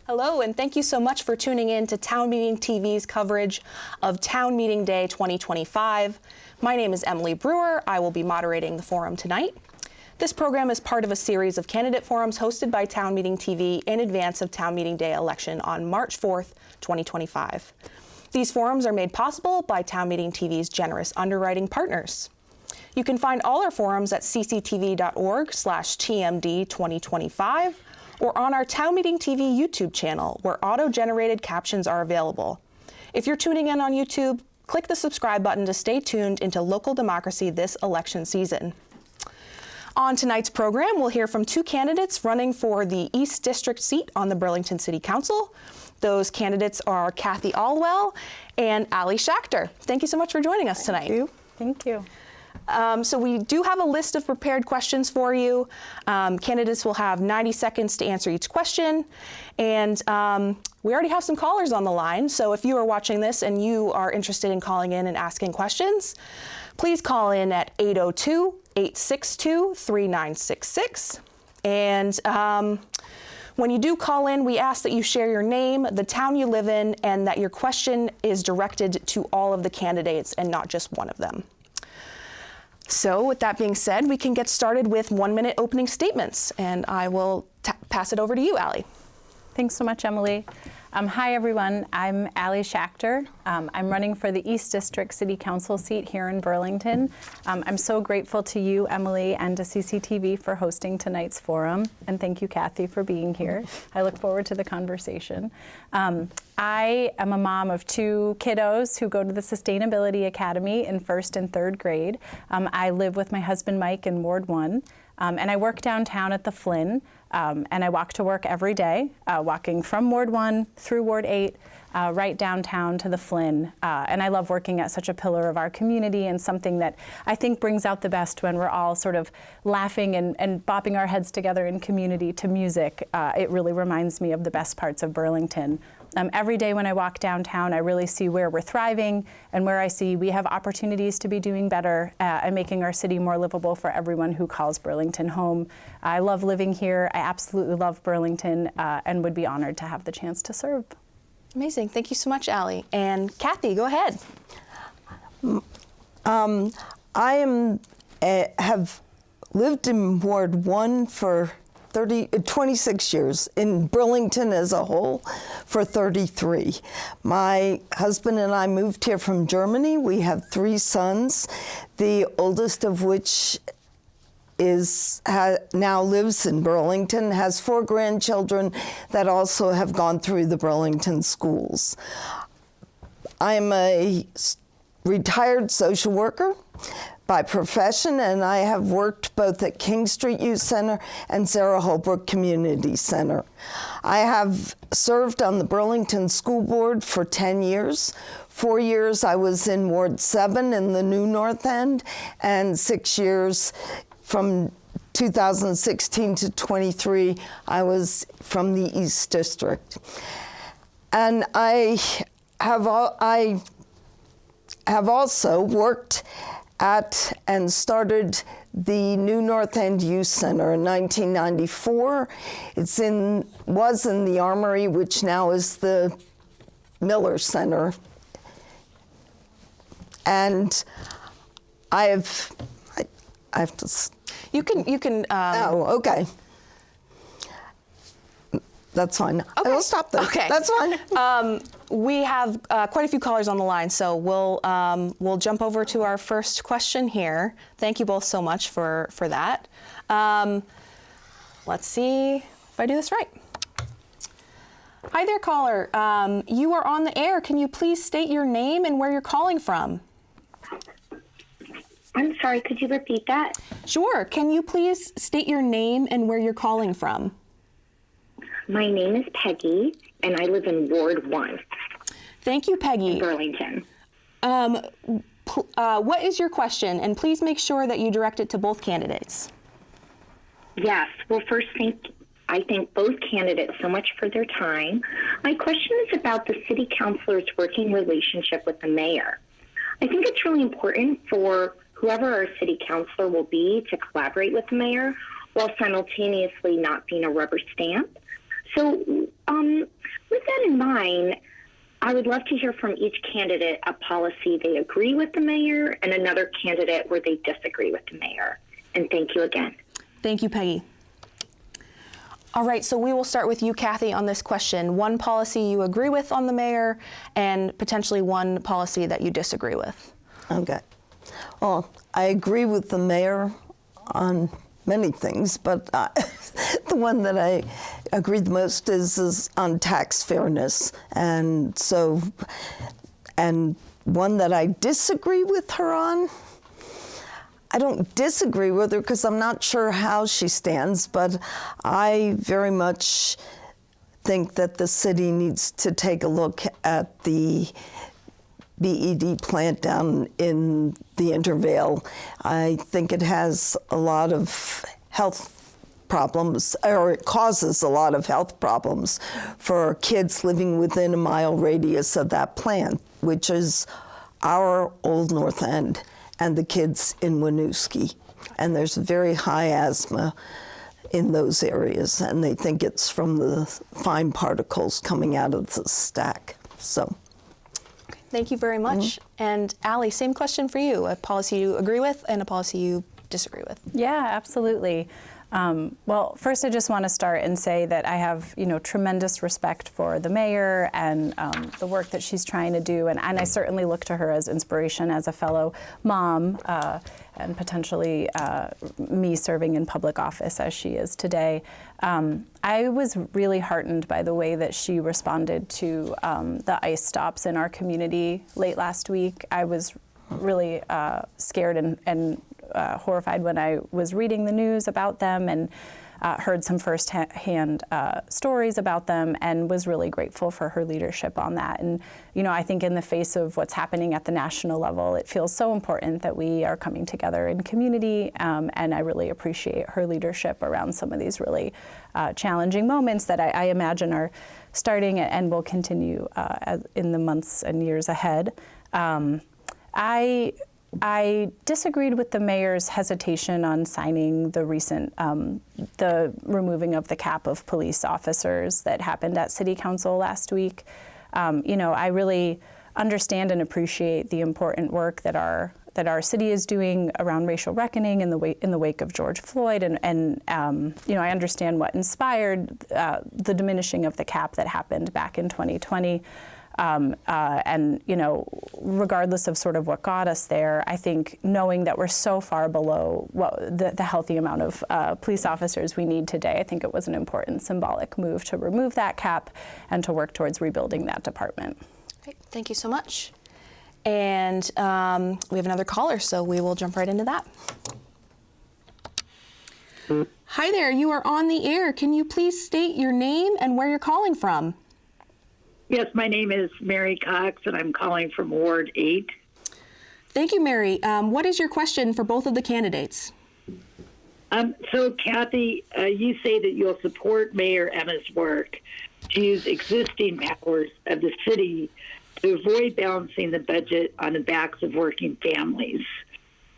Hello, and thank you so much for tuning in to Town Meeting TV's coverage of Town Meeting Day 2025. My name is Emily Brewer. I will be moderating the forum tonight. This program is part of a series of candidate forums hosted by Town Meeting TV in advance of Town Meeting Day election on March 4th, 2025. These forums are made possible by Town Meeting TV's generous underwriting partners. You can find all our forums at cctv.org/TMD2025 or on our Town Meeting TV YouTube channel, where auto-generated captions are available. If you're tuning in on YouTube, click the subscribe button to stay tuned into local democracy this election season. On tonight's program, we'll hear from two candidates running for the East District seat on the Burlington City Council. Those candidates are Kathy Alwell and Ali Schachter. Thank you so much for joining us tonight. Thank you. So we do have a list of prepared questions for you. Candidates will have 90 seconds to answer each question. And we already have some callers on the line. So if you are watching this and you are interested in calling in and asking questions, please call in at 802-862-3966. And when you do call in, we ask that you share your name, the town you live in, and that your question is directed to all of the candidates and not just one of them. So with that being said, we can get started with 1-minute opening statements, and I will pass it over to you, Ali. Thanks so much, Emily. Hi, everyone. I'm Ali Schachter. I'm running for the East District City Council seat here in Burlington. I'm so grateful to you, Emily, and to CCTV for hosting tonight's forum. And thank you, Kathy, for being here. I look forward to the conversation. I am a mom of two kiddos who go to the Sustainability Academy in 1st and 3rd grade. I live with my husband, Mike, in Ward 1. And I work downtown at the Flynn, and I walk to work every day, walking from Ward 1 through Ward 8, right downtown to the Flynn. And I love working at such a pillar of our community and something that I think brings out the best when we're all sort of laughing and bopping our heads together in community to music. It really reminds me of the best parts of Burlington. Every day when I walk downtown, I really see where we're thriving and where I see we have opportunities to be doing better and making our city more livable for everyone who calls Burlington home. I love living here. I absolutely love Burlington and would be honored to have the chance to serve. Amazing. Thank you so much, Ali. And Kathy, go ahead. I have lived in Ward 1 for 26 years, in Burlington as a whole for 33. My husband and I moved here from Germany. We have 3 sons, the oldest of which now lives in Burlington, has 4 grandchildren that also have gone through the Burlington schools. I'm a retired social worker by profession, and I have worked both at King Street Youth Center and Sarah Holbrook Community Center. I have served on the Burlington School Board for 10 years. 4 years I was in Ward 7 in the New North End, and 6 years from 2016 to 23, I was from the East District. And I have also worked at and started the New North End Youth Center in 1994. Was in the Armory, which now is the Miller Center. And I have to. You can. Oh, okay. That's fine. Okay. I will stop there. Okay. That's fine. We have quite a few callers on the line, so we'll jump over to our first question here. Thank you both so much for that. Let's see if I do this right. Hi there, caller. You are on the air. Can you please state your name and where you're calling from? I'm sorry, could you repeat that? Sure. Can you please state your name and where you're calling from? My name is Peggy, and I live in Ward 1. Thank you, Peggy. In Burlington. What is your question? And please make sure that you direct it to both candidates. Yes. Well, first, I thank both candidates so much for their time. My question is about the city councilor's working relationship with the mayor. I think it's really important for whoever our city councilor will be to collaborate with the mayor while simultaneously not being a rubber stamp. So mine, I would love to hear from each candidate a policy they agree with the mayor and another candidate where they disagree with the mayor. And thank you again. Thank you, Peggy. All right, so we will start with you, Kathy, on this question. One policy you agree with on the mayor and potentially one policy that you disagree with. Okay. Well, I agree with the mayor on many things, but the one that I agree the most is on tax fairness. And one that I disagree with her on, I don't disagree with her because I'm not sure how she stands, but I very much think that the city needs to take a look at the BED plant down in the Intervale. I think it has a lot of health problems, or it causes a lot of health problems for kids living within a mile radius of that plant, which is our Old North End and the kids in Winooski. And there's very high asthma in those areas, and they think it's from the fine particles coming out of the stack. So. Thank you very much. And Allie, same question for you. A policy you agree with and a policy you disagree with. Yeah, absolutely. Well, first I just want to start and say that I have, tremendous respect for the mayor and the work that she's trying to do, and I certainly look to her as inspiration as a fellow mom and potentially me serving in public office as she is today. I was really heartened by the way that she responded to the ICE stops in our community late last week. I was really scared and horrified when I was reading the news about them and heard some first-hand stories about them, and was really grateful for her leadership on that. And I think in the face of what's happening at the national level, it feels so important that we are coming together in community, and I really appreciate her leadership around some of these really challenging moments that I imagine are starting and will continue in the months and years ahead. I disagreed with the mayor's hesitation on signing the recent, the removing of the cap of police officers that happened at City Council last week. I really understand and appreciate the important work that our city is doing around racial reckoning in the wake of George Floyd, and I understand what inspired the diminishing of the cap that happened back in 2020. And regardless of sort of what got us there, I think knowing that we're so far below the healthy amount of police officers we need today, I think it was an important symbolic move to remove that cap and to work towards rebuilding that department. Great. Thank you so much. And we have another caller, so we will jump right into that. Hi there, you are on the air. Can you please state your name and where you're calling from? Yes, my name is Mary Cox, and I'm calling from Ward 8. Thank you, Mary. What is your question for both of the candidates? So, Kathy, you say that you'll support Mayor Emma's work to use existing powers of the city to avoid balancing the budget on the backs of working families.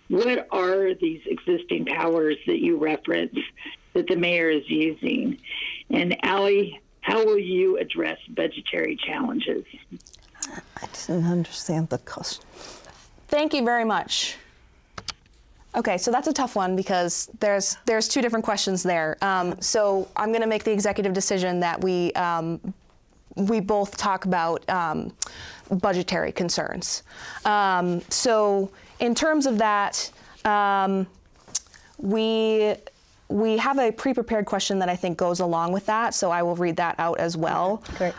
What are these existing powers that you reference that the mayor is using? And Allie, how will you address budgetary challenges? I didn't understand the question. Thank you very much. Okay, so that's a tough one because there's two different questions there. So I'm going to make the executive decision that we both talk about budgetary concerns. So in terms of that, we have a pre-prepared question that I think goes along with that, so I will read that out as well. Great.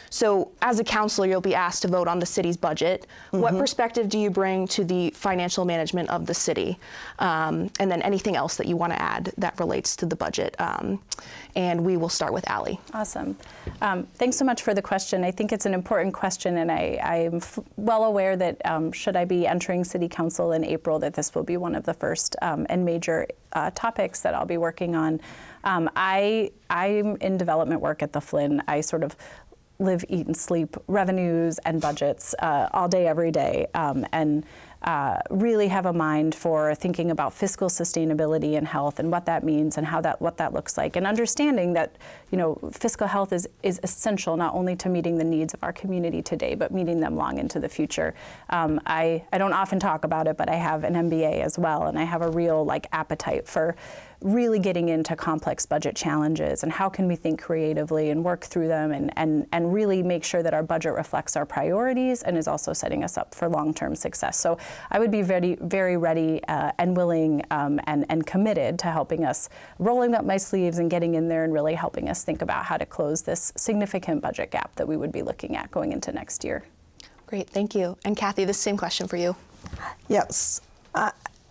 So as a councilor, you'll be asked to vote on the city's budget. Mm-hmm. What perspective do you bring to the financial management of the city? And then anything else that you want to add that relates to the budget. And we will start with Allie. Awesome. Thanks so much for the question. I think it's an important question, and I'm well aware that should I be entering City Council in April, that this will be one of the first and major topics that I'll be working on. I'm in development work at the Flynn. I sort of live, eat, and sleep revenues and budgets all day, every day. And really have a mind for thinking about fiscal sustainability and health and what that means and what that looks like, and understanding that, you know, fiscal health is essential not only to meeting the needs of our community today, but meeting them long into the future. I don't often talk about it, but I have an MBA as well, and I have a real appetite for really getting into complex budget challenges and how can we think creatively and work through them and really make sure that our budget reflects our priorities and is also setting us up for long-term success. So I would be very, very ready and willing and committed to helping us, rolling up my sleeves and getting in there and really helping us think about how to close this significant budget gap that we would be looking at going into next year. Great, thank you. And Kathy, the same question for you. Yes.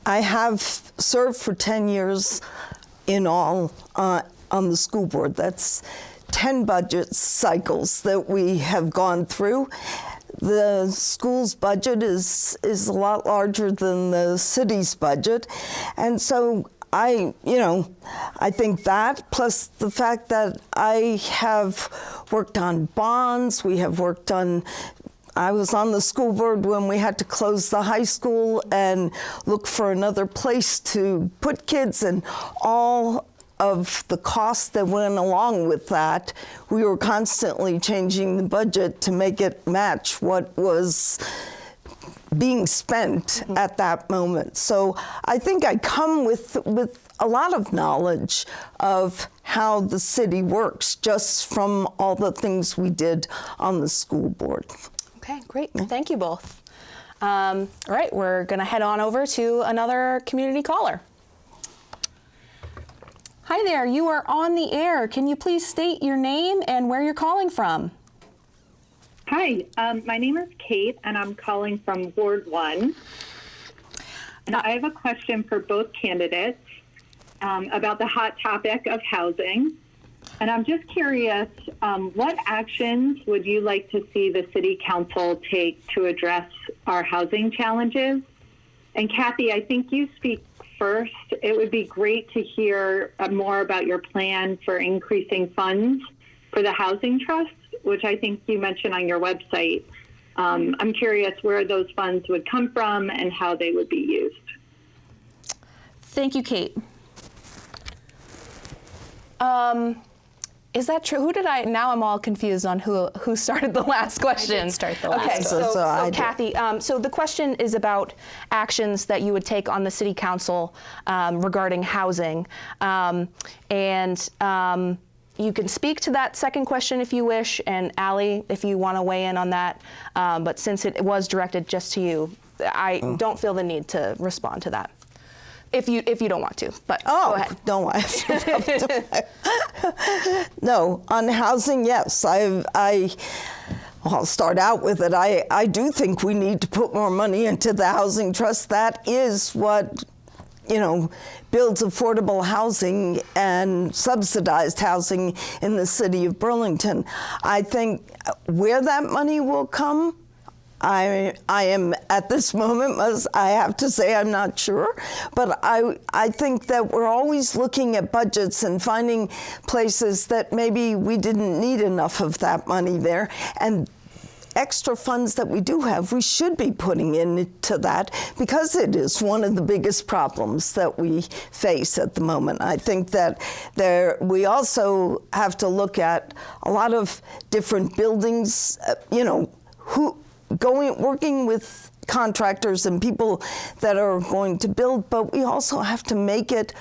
I have served for 10 years in all on the school board. That's 10 budget cycles that we have gone through. The school's budget is a lot larger than the city's budget. And so I think that, plus the fact that I have worked on bonds, I was on the school board when we had to close the high school and look for another place to put kids, and all of the costs that went along with that. We were constantly changing the budget to make it match what was being spent at that moment. So I think I come with a lot of knowledge of how the city works just from all the things we did on the school board. Okay, great. Thank you both. All right, we're going to head on over to another community caller. Hi there, you are on the air. Can you please state your name and where you're calling from? Hi, my name is Kate, and I'm calling from Ward 1. And I have a question for both candidates about the hot topic of housing. And I'm just curious, what actions would you like to see the City Council take to address our housing challenges? And Kathy, I think you speak first. It would be great to hear more about your plan for increasing funds for the Housing Trust, which I think you mentioned on your website. I'm curious where those funds would come from and how they would be used. Thank you, Kate. Is that true? Now I'm all confused on who started the last question. I did start the last Okay, one. so Kathy, so the question is about actions that you would take on the City Council regarding housing. You can speak to that second question if you wish, and Allie, if you want to weigh in on that. But since it was directed just to you, I don't feel the need to respond to that. If you don't want to, but go ahead. No, no, on housing, yes. I'll start out with it. I do think we need to put more money into the Housing Trust. That is what, builds affordable housing and subsidized housing in the city of Burlington. I think where that money will come, I am at this moment, I have to say I'm not sure, but I think that we're always looking at budgets and finding places that maybe we didn't need enough of that money there, and extra funds that we do have, we should be putting into that because it is one of the biggest problems that we face at the moment. I think that we also have to look at a lot of different buildings, working with contractors and people that are going to build, but we also have to make it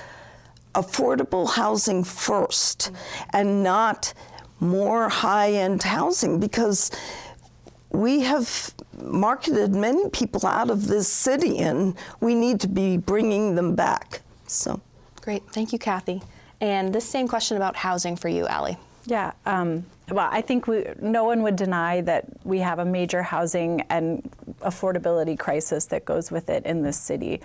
affordable housing first and not more high-end housing, because we have marketed many people out of this city and we need to be bringing them back. So, great, thank you, Kathy. And this same question about housing for you, Allie. Yeah, well, I think no one would deny that we have a major housing and affordability crisis that goes with it in this city.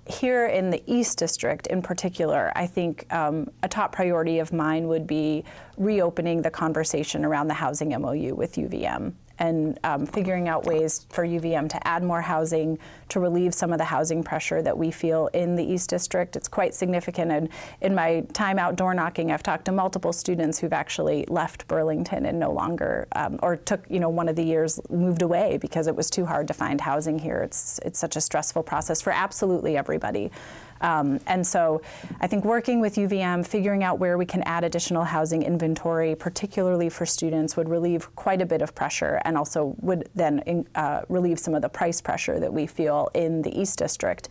Here in the East District in particular, I think a top priority of mine would be reopening the conversation around the housing MOU with UVM. and figuring out ways for UVM to add more housing, to relieve some of the housing pressure that we feel in the East District. It's quite significant, and in my time out door knocking, I've talked to multiple students who've actually left Burlington and no longer, or took, one of the years moved away because it was too hard to find housing here. It's such a stressful process for absolutely everybody. And so I think working with UVM, figuring out where we can add additional housing inventory, particularly for students, would relieve quite a bit of pressure, and also would then relieve some of the price pressure that we feel in the East District.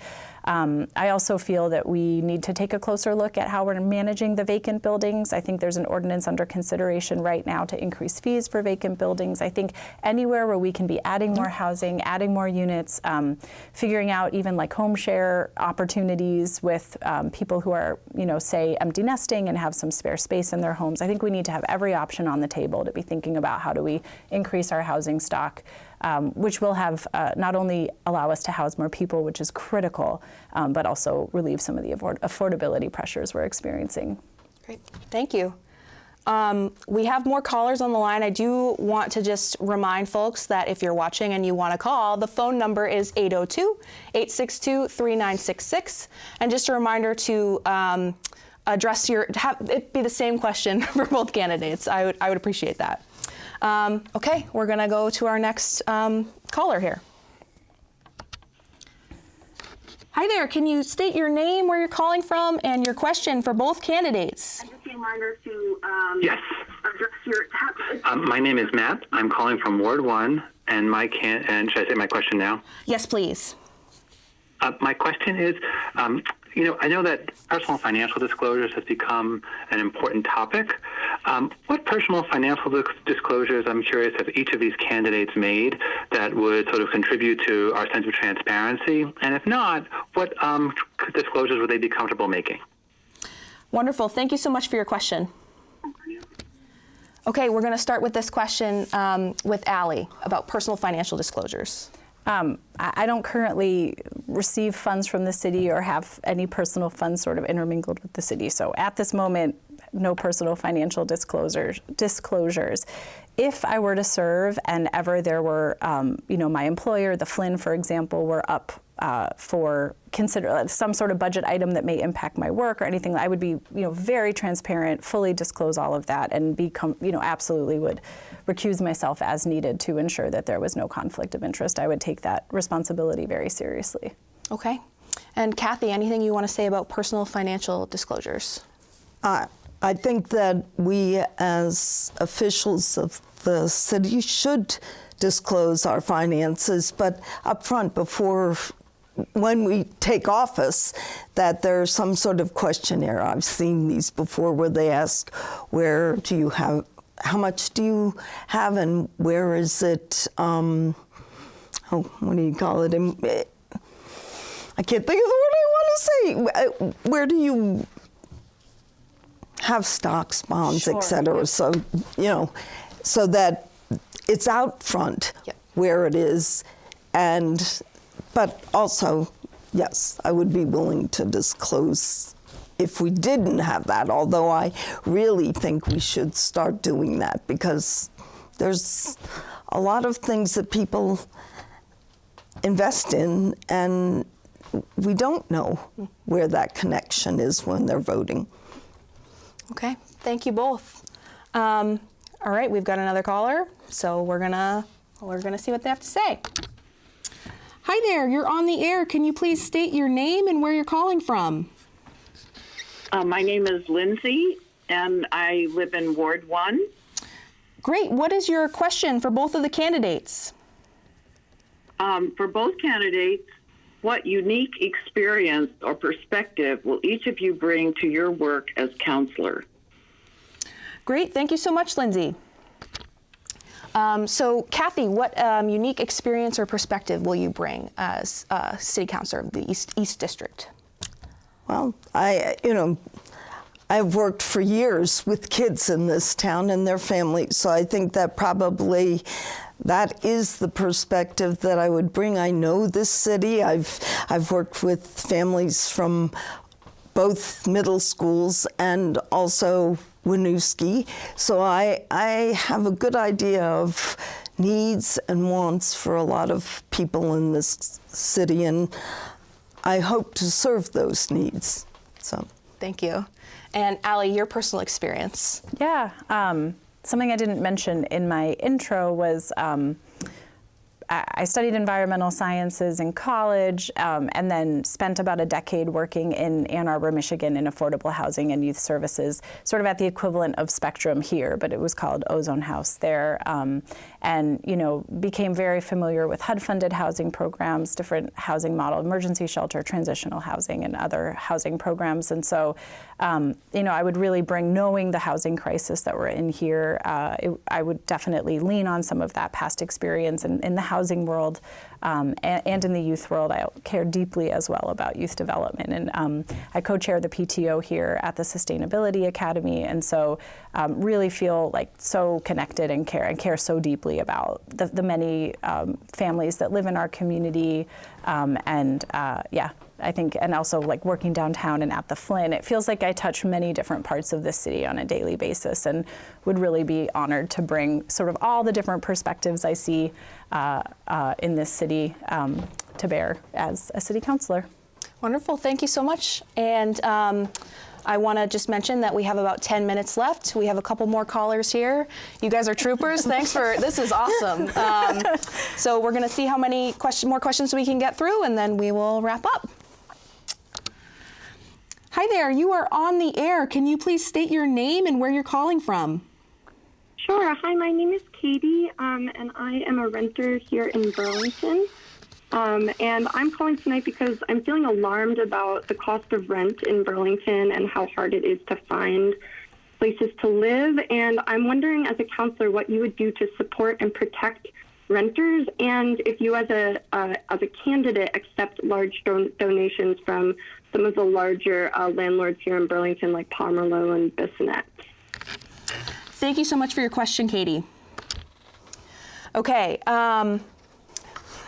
I also feel that we need to take a closer look at how we're managing the vacant buildings. I think there's an ordinance under consideration right now to increase fees for vacant buildings. I think anywhere where we can be adding more housing, adding more units, figuring out even like home share opportunities with people who are, say empty nesting and have some spare space in their homes. I think we need to have every option on the table to be thinking about how do we increase our housing stock, which will have not only allow us to house more people, which is critical, but also relieve some of the affordability pressures we're experiencing. Great, thank you. We have more callers on the line. I do want to just remind folks that if you're watching and you want to call, the phone number is 802-862-3966. And just a reminder to address have it be the same question for both candidates. I would appreciate that. Okay, we're going to go to our next caller here. Hi there, can you state your name, where you're calling from, and your question for both candidates? And just a reminder to yes. address your... My name is Matt. I'm calling from Ward 1, and and should I say my question now? Yes, please. My question is, I know that personal financial disclosures has become an important topic. What personal financial disclosures, I'm curious, have each of these candidates made that would sort of contribute to our sense of transparency? And if not, what disclosures would they be comfortable making? Wonderful. Thank you so much for your question. Okay, we're going to start with this question with Allie about personal financial disclosures. I don't currently receive funds from the city or have any personal funds sort of intermingled with the city. So at this moment, no personal financial disclosures. If I were to serve and ever there were, my employer, the Flynn, for example, were up for some sort of budget item that may impact my work or anything, I would be, very transparent, fully disclose all of that, and absolutely would recuse myself as needed to ensure that there was no conflict of interest. I would take that responsibility very seriously. Okay. And Kathy, anything you want to say about personal financial disclosures? I think that we as officials of the city should disclose our finances, but up front, when we take office, that there's some sort of questionnaire. I've seen these before where they ask, how much do you have, and where is it, what do you call it? I can't think of the word I want to say. Where do you have stocks, bonds, sure, etc.? Yep. So, so that it's out front, yep, where it is. But also, yes, I would be willing to disclose if we didn't have that, although I really think we should start doing that, because there's a lot of things that people invest in, and we don't know where that connection is when they're voting. Okay, thank you both. All right, we've got another caller, so we're gonna see what they have to say. Hi there, you're on the air. Can you please state your name and where you're calling from? My name is Lindsay, and I live in Ward 1. Great. What is your question for both of the candidates? For both candidates, what unique experience or perspective will each of you bring to your work as counselor? Great. Thank you so much, Lindsay. So, Kathy, what unique experience or perspective will you bring as City Councilor of the East District? Well, I've worked for years with kids in this town and their families, so I think that probably that is the perspective that I would bring. I know this city. I've worked with families from both middle schools and also Winooski, so I have a good idea of, needs and wants for a lot of people in this city, and I hope to serve those needs. So, Thank you. And Allie, your personal experience. Yeah, something I didn't mention in my intro was I studied environmental sciences in college and then spent about a decade working in Ann Arbor, Michigan in affordable housing and youth services, sort of at the equivalent of Spectrum here, but it was called Ozone House there. And, you know, became very familiar with HUD-funded housing programs, different housing model, emergency shelter, transitional housing, and other housing programs. And so, you know, I would really bring, knowing the housing crisis that we're in here, I would definitely lean on some of that past experience in the housing world and in the youth world. I care deeply as well about youth development. And I co-chair the PTO here at the Sustainability Academy. And so really feel like so connected and care so deeply about the many families that live in our community. Yeah, I think, and also like working downtown and at the Flynn, it feels like I touch many different parts of this city on a daily basis, and would really be honored to bring sort of all the different perspectives I see in this city to bear as a city councilor. Wonderful, thank you so much. And I want to just mention that we have about 10 minutes left. We have a couple more callers here. You guys are troopers. Thanks for, this is awesome. So we're going to see how many more questions we can get through, and then we will wrap up. Hi there, you are on the air. Can you please state your name and where you're calling from? Sure. Hi, my name is Katie, and I am a renter here in Burlington. And I'm calling tonight because I'm feeling alarmed about the cost of rent in Burlington and how hard it is to find places to live. And I'm wondering, as a counselor, what you would do to support and protect renters, and if you, as a candidate, accept large donations from some of the larger landlords here in Burlington, like Pomerleau and Bissonnette. Thank you so much for your question, Katie. Okay.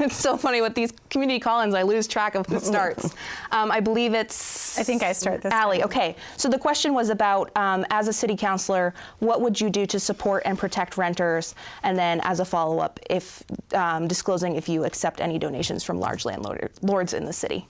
It's so funny with these community call-ins, I lose track of who starts. I believe it's... I think I start this Allie, time. okay. So the question was about, as a city councilor, what would you do to support and protect renters? And then as a follow-up, if disclosing if you accept any donations from large landlords in the city.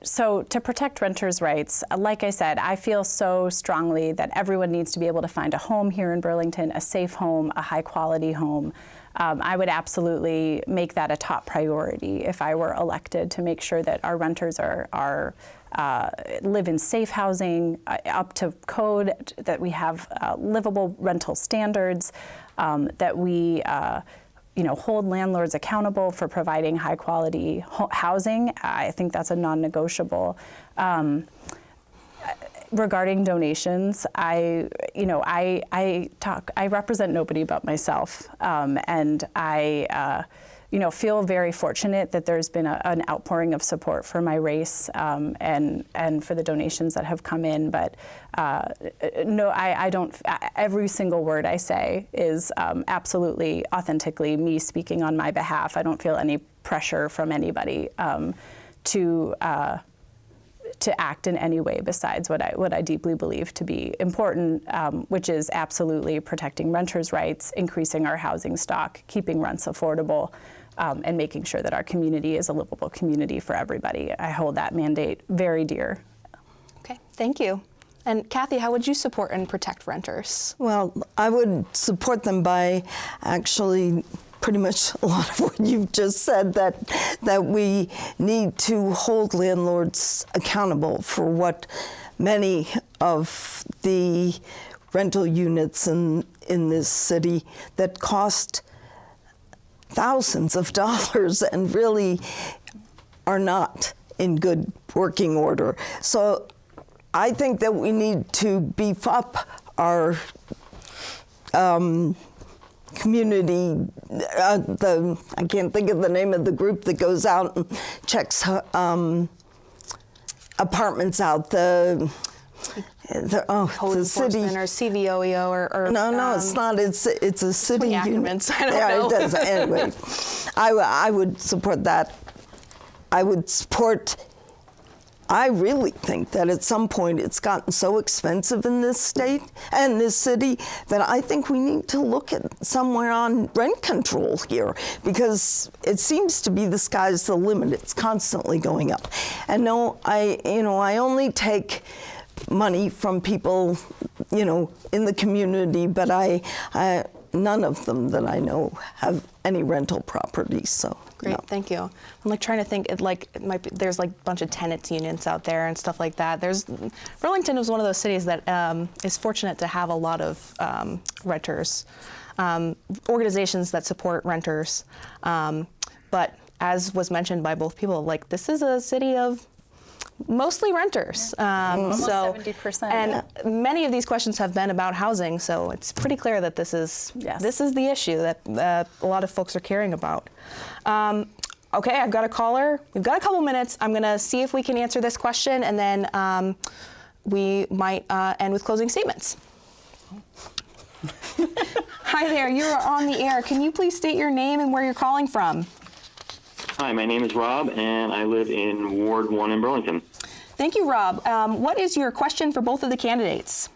So to protect renters' rights, like I said, I feel so strongly that everyone needs to be able to find a home here in Burlington, a safe home, a high-quality home. I would absolutely make that a top priority if I were elected, to make sure that our renters live in safe housing, up to code, that we have livable rental standards, that we hold landlords accountable for providing high quality housing. I think that's a non-negotiable. Regarding donations, I represent nobody but myself, and I feel very fortunate that there's been an outpouring of support for my race and for the donations that have come in. But no, I don't. Every single word I say is absolutely, authentically me speaking on my behalf. I don't feel any pressure from anybody to act in any way besides what I deeply believe to be important, which is absolutely protecting renters' rights, increasing our housing stock, keeping rents affordable, and making sure that our community is a livable community for everybody. I hold that mandate very dear. Okay, thank you. And Kathy, how would you support and protect renters? Well, I would support them by actually pretty much a lot of what you've just said, that we need to hold landlords accountable for what many of the rental units in this city that cost thousands of dollars and really are not in good working order. So I think that we need to beef up our community, I can't think of the name of the group that goes out and checks apartments out, the Code enforcement or CVOEO or no, it's not. It's a city unit. I don't know. It does. Anyway, I would support that. I would support I really think that at some point it's gotten so expensive in this state and this city that I think we need to look at somewhere on rent control here, because it seems to be the sky's the limit. It's constantly going up. And no, I only take money from people, in the community, but I none of them that I know have any rental properties. So Great, no. thank you. I'm like trying to think. It might be, there's like a bunch of tenants unions out there and stuff like that. Burlington is one of those cities that is fortunate to have a lot of renters, organizations that support renters. But as was mentioned by both people, like this is a city of mostly renters. Almost so 70%. And many of these questions have been about housing, so it's pretty clear that this is the issue that a lot of folks are caring about. Okay, I've got a caller. We've got a couple minutes. I'm going to see if we can answer this question, and then we might end with closing statements. Hi there, you are on the air. Can you please state your name and where you're calling from? Hi, my name is Rob, and I live in Ward 1 in Burlington. Thank you, Rob. What is your question for both of the candidates?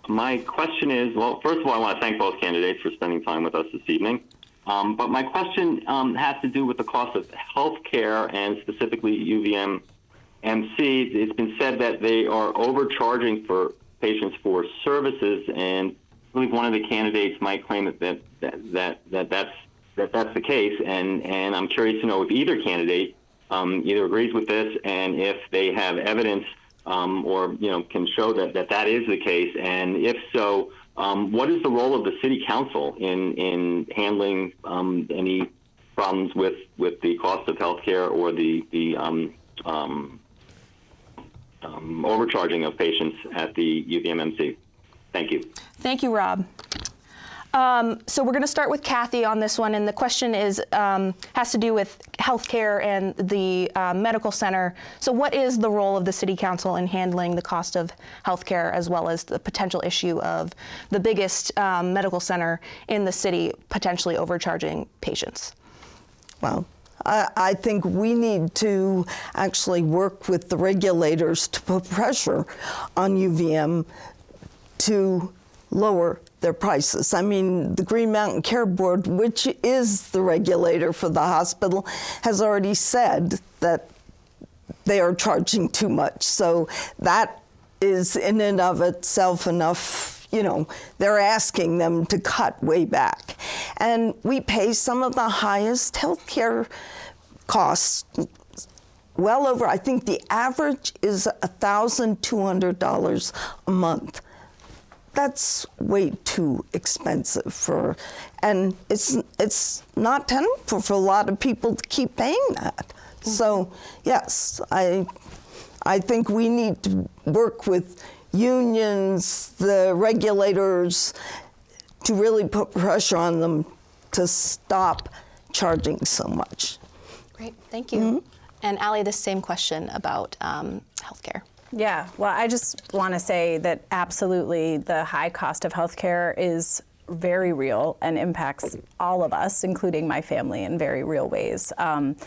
My question is, well, first of all, I want to thank both candidates for spending time with us this evening. But my question has to do with the cost of health care, and specifically UVMMC. It's been said that they are overcharging for patients for services, and I believe one of the candidates might claim that's the case, and I'm curious to know if either candidate either agrees with this, and if they have evidence or can show that is the case, and if so, what is the role of the city council in handling any problems with the cost of healthcare or the overcharging of patients at the UVMMC? Thank you. Thank you, Rob. So we're going to start with Kathy on this one, and the question is has to do with healthcare and the medical center. So what is the role of the City Council in handling the cost of healthcare, as well as the potential issue of the biggest medical center in the city potentially overcharging patients? Well, I think we need to actually work with the regulators to put pressure on UVM to lower their prices. I mean, the Green Mountain Care Board, which is the regulator for the hospital, has already said that they are charging too much. So that is in and of itself enough, they're asking them to cut way back. And we pay some of the highest healthcare costs, well over, I think the average is $1,200 a month. That's way too expensive and it's not tenable for a lot of people to keep paying that. Mm-hmm. So yes, I think we need to work with unions, the regulators, to really put pressure on them to stop charging so much. Great, thank you. Mm-hmm. And Allie, the same question about healthcare. Yeah, well, I just want to say that absolutely the high cost of healthcare is very real and impacts all of us, including my family, in very real ways. And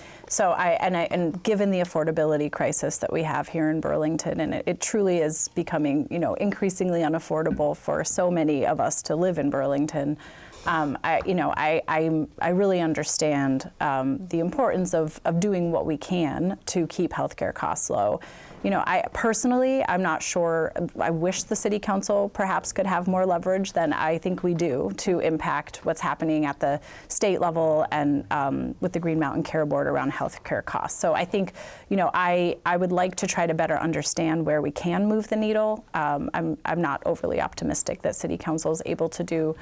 given the affordability crisis that we have here in Burlington, and it truly is becoming, increasingly unaffordable for so many of us to live in Burlington. I really understand the importance of doing what we can to keep healthcare costs low. I'm not sure. I wish the City Council perhaps could have more leverage than I think we do to impact what's happening at the state level and with the Green Mountain Care Board around healthcare costs. So I think, I would like to try to better understand where we can move the needle. I'm not overly optimistic that City Council is able to do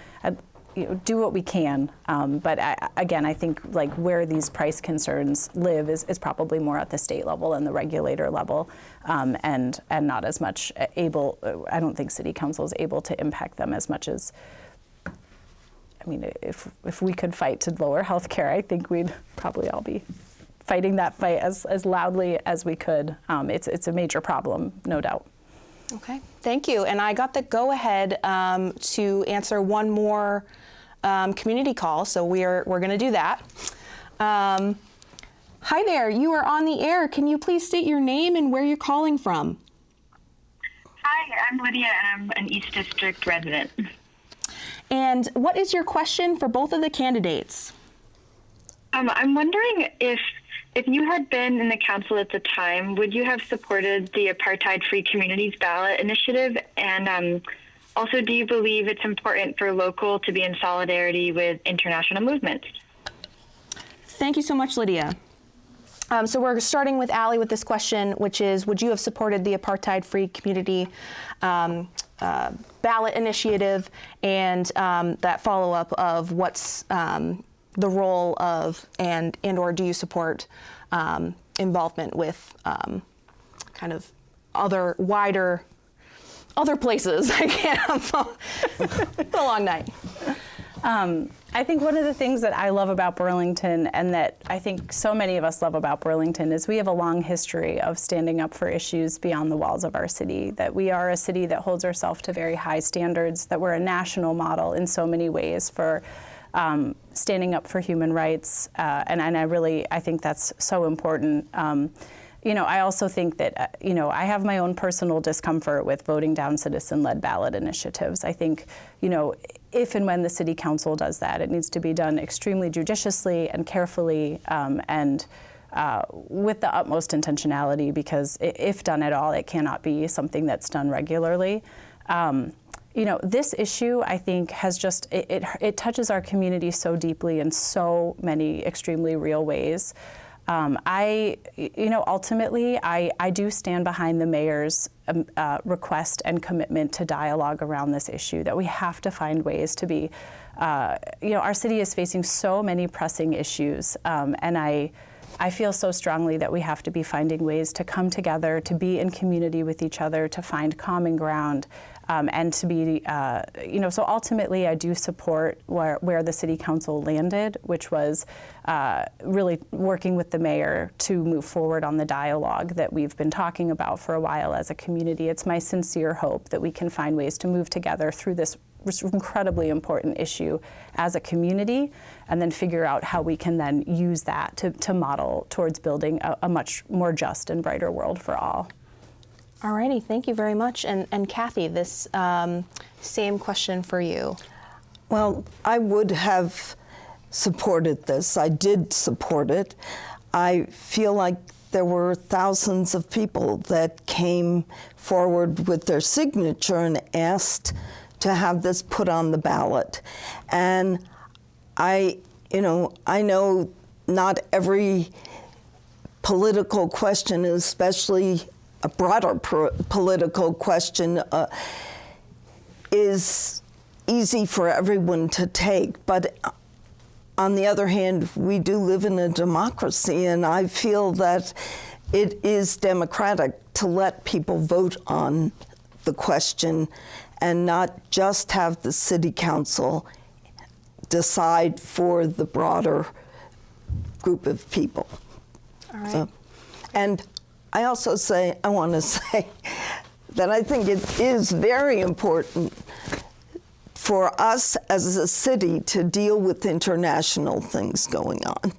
what we can, but I think like where these price concerns live is probably more at the state level and the regulator level, and not as much able. I don't think City Council is able to impact them as much as. I mean, if we could fight to lower health care, I think we'd probably all be fighting that fight as loudly as we could. It's a major problem, no doubt. Okay, thank you. And I got the go-ahead to answer one more community call, so we're going to do that. Hi there, you are on the air. Can you please state your name and where you're calling from? Hi, I'm Lydia and I'm an East District resident. And what is your question for both of the candidates? I'm wondering if you had been in the council at the time, would you have supported the Apartheid-Free Communities Ballot initiative? And also, do you believe it's important for local to be in solidarity with international movements? Thank you so much, Lydia. So we're starting with Allie with this question, which is, would you have supported the Apartheid-Free Community Ballot initiative, and that follow-up of what's the role of and or do you support involvement with kind of other wider other places? I can't. It's a long night. I think one of the things that I love about Burlington, and that I think so many of us love about Burlington, is we have a long history of standing up for issues beyond the walls of our city, that we are a city that holds ourselves to very high standards, that we're a national model in so many ways for standing up for human rights, and I think that's so important. I also think that, I have my own personal discomfort with voting down citizen-led ballot initiatives. I think, if and when the city council does that, it needs to be done extremely judiciously and carefully and with the utmost intentionality, because if done at all, it cannot be something that's done regularly. This ime, I think, has just, it touches our community so deeply in so many extremely real ways. Ultimately, I do stand behind the mayor's request and commitment to dialogue around this issue, that we have to find ways to be, our city is facing so many pressing issues, and I feel so strongly that we have to be finding ways to come together, to be in community with each other, to find common ground, and to be, so ultimately I do support where the city council landed, which was really working with the mayor to move forward on the dialogue that we've been talking about for a while as a community. It's my sincere hope that we can find ways to move together through this incredibly important issue as a community, and then figure out how we can then use that to model towards building a much more just and brighter world for all. Alrighty, thank you very much. And Kathy, this same question for you. Well, I would have supported this. I did support it. I feel like there were thousands of people that came forward with their signature and asked to have this put on the ballot. And I know not every political question, especially a broader political question, is easy for everyone to take. But on the other hand, we do live in a democracy, and I feel that it is democratic to let people vote on the question and not just have the city council decide for the broader group of people. All right. So, and I want to say that I think it is very important for us as a city to deal with international things going on,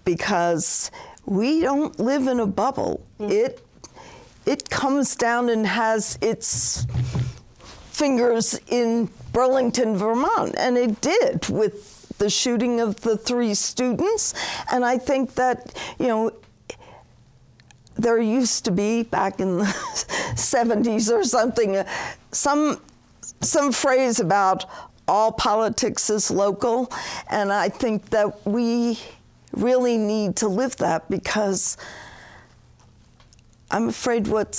because we don't live in a bubble. It comes down and has its fingers in Burlington, Vermont, and it did with the shooting of the 3 students. And I think that, there used to be, back in the 70s or something, some phrase about all politics is local, and I think that we really need to live that, because I'm afraid what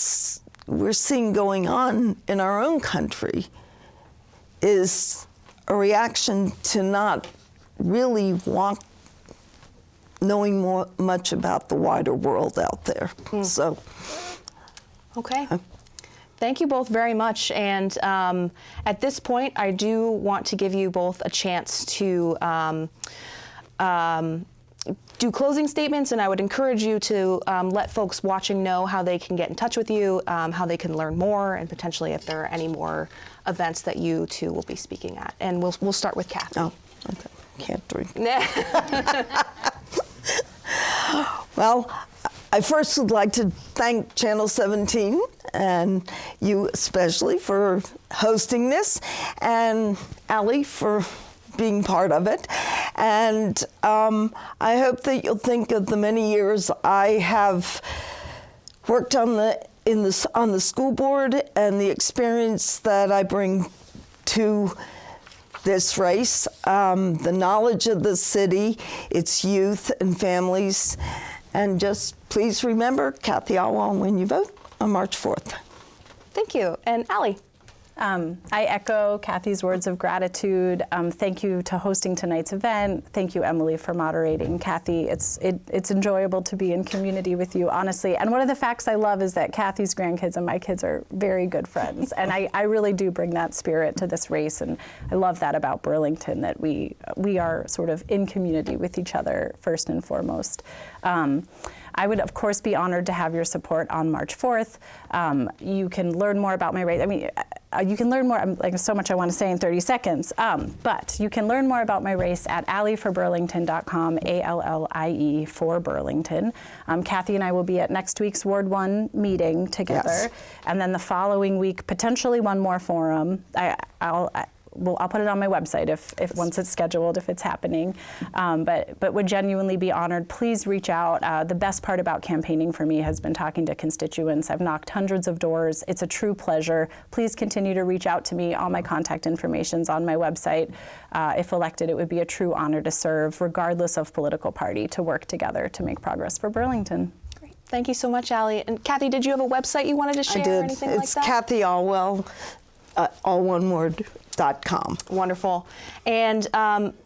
we're seeing going on in our own country is a reaction to not really knowing much about the wider world out there. So, okay. Thank you both very much. And at this point, I do want to give you both a chance to do closing statements, and I would encourage you to let folks watching know how they can get in touch with you, how they can learn more, and potentially if there are any more events that you two will be speaking at. And we'll start with Kathy. Oh, okay. Can't drink. Well, I first would like to thank Channel 17 and you especially for hosting this, and Allie for being part of it. And I hope that you'll think of the many years I have worked on the school board and the experience that I bring to this race, the knowledge of the city, its youth and families, and just please remember Kathy Alwell when you vote on March 4th. Thank you. And Allie? I echo Kathy's words of gratitude. Thank you to hosting tonight's event. Thank you, Emily, for moderating. Kathy, it's enjoyable to be in community with you, honestly. And one of the facts I love is that Kathy's grandkids and my kids are very good friends. And I really do bring that spirit to this race. And I love that about Burlington, that we are sort of in community with each other first and foremost. I would, of course, be honored to have your support on March 4th. You can learn more about my race. I mean, you can learn more, like so much I want to say in 30 seconds, but you can learn more about my race at allieforburlington.com, ALLIE for Burlington. Kathy and I will be at next week's Ward 1 meeting together, yes. And then the following week, potentially one more forum. I'll put it on my website if once it's scheduled, if it's happening. But would genuinely be honored. Please reach out. The best part about campaigning for me has been talking to constituents. I've knocked hundreds of doors. It's a true pleasure. Please continue to reach out to me. All my contact information's on my website. If elected, it would be a true honor to serve, regardless of political party, to work together to make progress for Burlington. Great. Thank you so much, Allie. And Kathy, did you have a website you wanted to share? I did. Or anything like that? It's Kathy Alwell, all one word. .com. Wonderful. And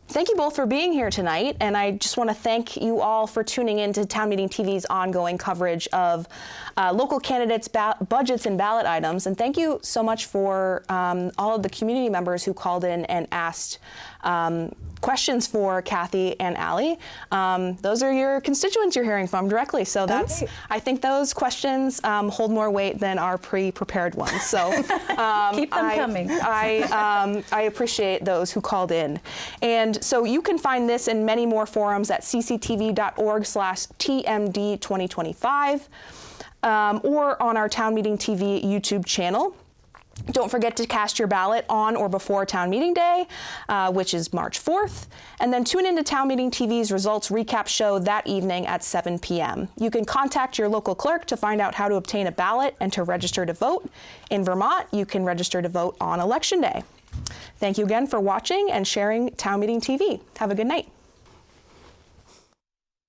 thank you both for being here tonight. And I just want to thank you all for tuning in to Town Meeting TV's ongoing coverage of local candidates' budgets and ballot items. And thank you so much for all of the community members who called in and asked questions for Kathy and Allie. Those are your constituents you're hearing from directly. So that's, I think those questions hold more weight than our pre-prepared ones. So keep them coming. I appreciate those who called in. And so you can find this and many more forums at cctv.org/TMD2025 or on our Town Meeting TV YouTube channel. Don't forget to cast your ballot on or before Town Meeting Day, which is March 4th. And then tune into Town Meeting TV's results recap show that evening at 7 p.m. You can contact your local clerk to find out how to obtain a ballot and to register to vote. In Vermont, you can register to vote on Election Day. Thank you again for watching and sharing Town Meeting TV. Have a good night.